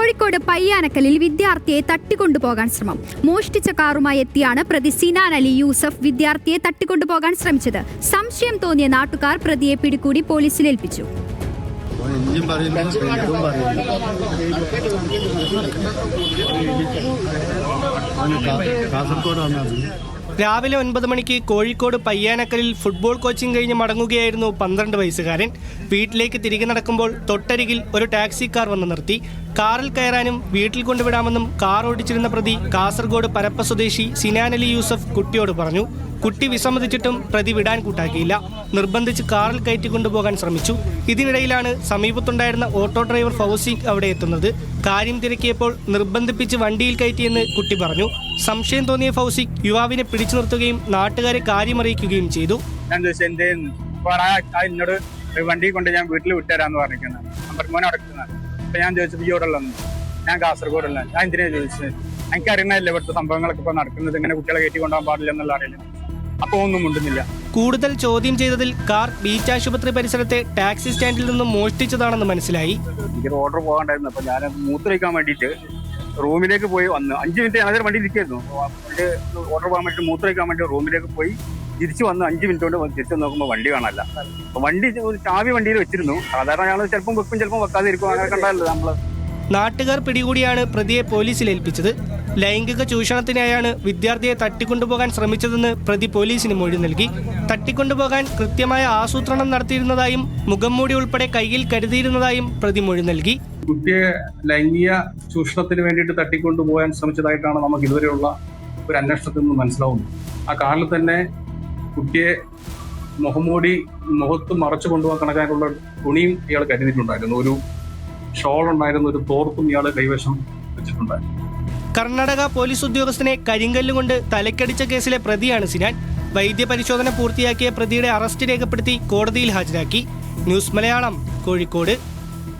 കോഴിക്കോട് പയ്യാനക്കലിൽ വിദ്യാർത്ഥിയെ തട്ടിക്കൊണ്ടുപോകാൻ ശ്രമം. മോഷ്ടിച്ച കാറുമായി എത്തിയാണ് പ്രതി സിനാൻ അലി യൂസഫ് വിദ്യാർത്ഥിയെ തട്ടിക്കൊണ്ടുപോകാൻ ശ്രമിച്ചത്. സംശയം തോന്നിയ നാട്ടുകാർ പ്രതിയെ പിടികൂടി പോലീസിൽ ഏൽപ്പിച്ചു. രാവിലെ 9 മണിക്ക് കോഴിക്കോട് പയ്യാനക്കലിൽ ഫുട്ബോൾ കോച്ചിങ് കഴിഞ്ഞ് മടങ്ങുകയായിരുന്നു 12 വയസ്സുകാരൻ. വീട്ടിലേക്ക് തിരികെ നടക്കുമ്പോൾ തൊട്ടരികിൽ ഒരു ടാക്സി കാർ വന്ന് നിർത്തി. കാറിൽ കയറാനും വീട്ടിൽ കൊണ്ടുവിടാമെന്നും കാർ ഓടിച്ചിരുന്ന പ്രതി കാസർഗോഡ് പരപ്പ സ്വദേശി സിനാൻ അലി യൂസഫ് കുട്ടിയോട് പറഞ്ഞു. കുട്ടി വിസമ്മതിച്ചിട്ടും പ്രതി വിടാൻ കൂട്ടാക്കിയില്ല. നിർബന്ധിച്ച് കാറിൽ കയറ്റി കൊണ്ടുപോകാൻ ശ്രമിച്ചു. ഇതിനിടയിലാണ് സമീപത്തുണ്ടായിരുന്ന ഓട്ടോ ഡ്രൈവർ ഫൗസിക് അവിടെ എത്തുന്നത്. കാര്യം തിരക്കിയപ്പോൾ നിർബന്ധിപ്പിച്ച് വണ്ടിയിൽ കയറ്റിയെന്ന് കുട്ടി പറഞ്ഞു. സംശയം തോന്നിയ ഫൗസിക് യുവാവിനെ പിടിച്ചു നിർത്തുകയും നാട്ടുകാരെ കാര്യമറിയിക്കുകയും ചെയ്തു. എന്നോട് വണ്ടി കൊണ്ട് ഞാൻ വീട്ടിൽ വിട്ടുതരാന്ന് പറഞ്ഞിരിക്കുന്നത്. മോനെ അടക്കുന്നത്. അപ്പൊ ഞാൻ ചോദിച്ചത് ഈ ഓടുള്ള ഞാൻ കാസർഗോഡുള്ള. ഞാൻ എന്തിനാ ചോദിച്ചത്? എനിക്കറിയണല്ലേ ഇവിടുത്തെ സംഭവങ്ങളൊക്കെ ഇപ്പൊ നടക്കുന്നത്. ഇങ്ങനെ കുട്ടികളെ കയറ്റി കൊണ്ടുപോകാൻ പാടില്ല എന്നുള്ള അറിയില്ല. അപ്പൊ ഒന്നും ഉണ്ടെന്നില്ല. കൂടുതൽ ചോദ്യം ചെയ്തതിൽ കാർ ബീച്ച് ആശുപത്രി പരിസരത്തെ ടാക്സി സ്റ്റാൻഡിൽ നിന്നും മോഷ്ടിച്ചതാണെന്ന് മനസ്സിലായി. എനിക്ക് ഓർഡർ പോകാണ്ടായിരുന്നു. അപ്പൊ ഞാൻ മൂത്രമൊഴിക്കാൻ വേണ്ടിയിട്ട് റൂമിലേക്ക് പോയി വന്നു. 5 മിനിറ്റ് ഞാനൊരു വണ്ടി ഇരിക്കായിരുന്നു. ഓർഡർ പോകാൻ വേണ്ടി മൂത്രമൊഴിക്കാൻ വേണ്ടി റൂമിലേക്ക് പോയി തിരിച്ചു വന്ന് 5 മിനിറ്റ് കൊണ്ട് തിരിച്ചു നോക്കുമ്പോൾ വണ്ടി കാണാനല്ല. അപ്പൊ വണ്ടി ചാവി വണ്ടിയിൽ വെച്ചിരുന്നു. സാധാരണ ഞങ്ങൾ ചിലപ്പം വെക്കും ചിലപ്പം വെക്കാതെ ഇരിക്കും. അങ്ങനെ കണ്ടല്ലോ നമ്മള്. നാട്ടുകാർ പിടികൂടിയാണ് പ്രതിയെ പോലീസിൽ ഏൽപ്പിച്ചത്. ലൈംഗിക ചൂഷണത്തിനായാണ് വിദ്യാർത്ഥിയെ തട്ടിക്കൊണ്ടുപോകാൻ ശ്രമിച്ചതെന്ന് പ്രതി പോലീസിന് മൊഴി നൽകി. തട്ടിക്കൊണ്ടുപോകാൻ കൃത്യമായ ആസൂത്രണം നടത്തിയിരുന്നതായും മുഖംമൂടി ഉൾപ്പെടെ കയ്യിൽ കരുതിയിരുന്നതായും പ്രതി മൊഴി നൽകി. കുട്ടിയെ ലൈംഗിക ചൂഷണത്തിന് വേണ്ടിയിട്ട് തട്ടിക്കൊണ്ടുപോകാൻ ശ്രമിച്ചതായിട്ടാണ് നമുക്ക് ഇതുവരെയുള്ള ഒരു അന്വേഷണത്തിൽ നിന്ന് മനസ്സിലാവുന്നത്. ആ കാറിൽ തന്നെ കുട്ടിയെ മുഖംമൂടി മുഖത്ത് മറച്ചു കൊണ്ടുപോകാൻ കണക്കാനുള്ള തുണിയും ഇയാൾ കരുതിയിട്ടുണ്ടായിരുന്നു. ഒരു ഷോൾ ഉണ്ടായിരുന്നു, ഒരു തോർത്തും ഇയാൾ കൈവശം വെച്ചിട്ടുണ്ടായിരുന്നു. കർണാടക പോലീസ് ഉദ്യോഗസ്ഥനെ കരിങ്കല്ലുകൊണ്ട് തലക്കടിച്ച കേസിലെ പ്രതിയാണ് സിനാൻ. വൈദ്യപരിശോധന പൂർത്തിയാക്കിയ പ്രതിയുടെ അറസ്റ്റ് രേഖപ്പെടുത്തി കോടതിയിൽ ഹാജരാക്കി. ന്യൂസ് മലയാളം, കോഴിക്കോട്.